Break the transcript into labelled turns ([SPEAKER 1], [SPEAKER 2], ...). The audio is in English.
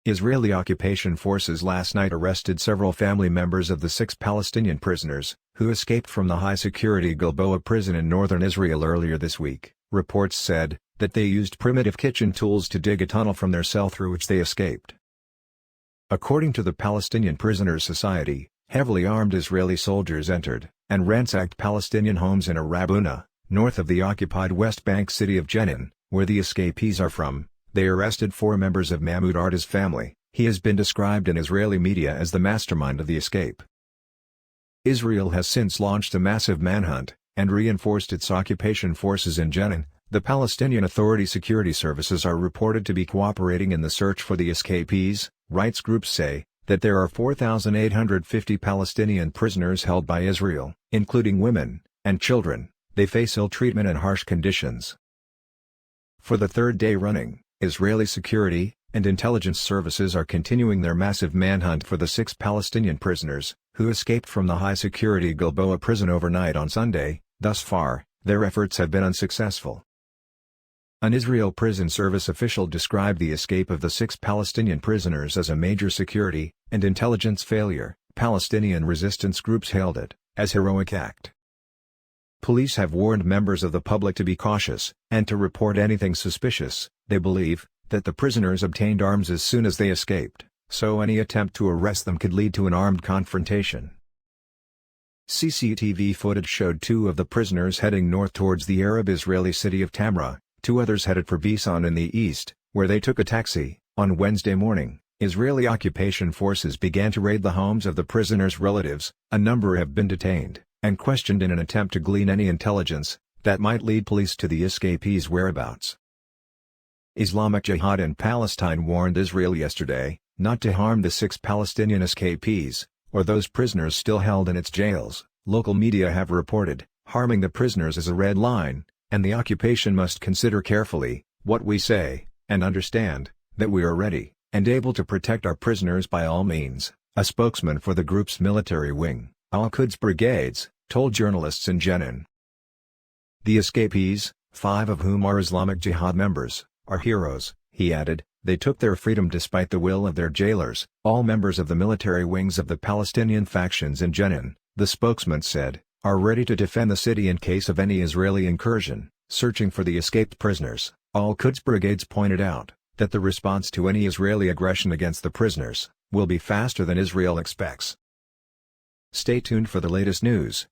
[SPEAKER 1] Israeli occupation forces last night arrested several family members of the 6 Palestinian prisoners, who escaped from the high-security Gilboa Prison in northern Israel earlier this week. Reports said that they used primitive kitchen tools to dig a tunnel from their cell through which they escaped. According to the Palestinian Prisoners Society, heavily armed Israeli soldiers entered and ransacked Palestinian homes in Arabbuna, north of the occupied West Bank city of Jenin, where the escapees are from. They arrested 4 members of Mahmud Ardah's family. He has been described in Israeli media as the mastermind of the escape. Israel has since launched a massive manhunt and reinforced its occupation forces in Jenin. The Palestinian Authority security services are reported to be cooperating in the search for the escapees. Rights groups say that there are 4,850 Palestinian prisoners held by Israel, including women and children. They face ill treatment and harsh conditions. For the third day running, Israeli security and intelligence services are continuing their massive manhunt for the 6 Palestinian prisoners, who escaped from the high-security Gilboa prison overnight on Sunday. Thus far, their efforts have been unsuccessful. An Israel prison service official described the escape of the 6 Palestinian prisoners as a major security and intelligence failure. Palestinian resistance groups hailed it as a heroic act. Police have warned members of the public to be cautious and to report anything suspicious. They believe that the prisoners obtained arms as soon as they escaped, so any attempt to arrest them could lead to an armed confrontation. CCTV footage showed 2 of the prisoners heading north towards the Arab-Israeli city of Tamra. 2 others headed for Bison in the east, where they took a taxi. On Wednesday morning, Israeli occupation forces began to raid the homes of the prisoners' relatives. A number have been detained and questioned in an attempt to glean any intelligence that might lead police to the escapees' whereabouts. Islamic Jihad in Palestine warned Israel yesterday not to harm the 6 Palestinian escapees, or those prisoners still held in its jails. Local media have reported, harming the prisoners is a red line, and the occupation must consider carefully what we say, and understand that we are ready and able to protect our prisoners by all means. A spokesman for the group's military wing, Al-Quds Brigades, told journalists in Jenin. The escapees, 5 of whom are Islamic Jihad members, are heroes, he added. They took their freedom despite the will of their jailers. All members of the military wings of the Palestinian factions in Jenin, the spokesman said, are ready to defend the city in case of any Israeli incursion, searching for the escaped prisoners. Al-Quds Brigades pointed out that the response to any Israeli aggression against the prisoners will be faster than Israel expects. Stay tuned for the latest news.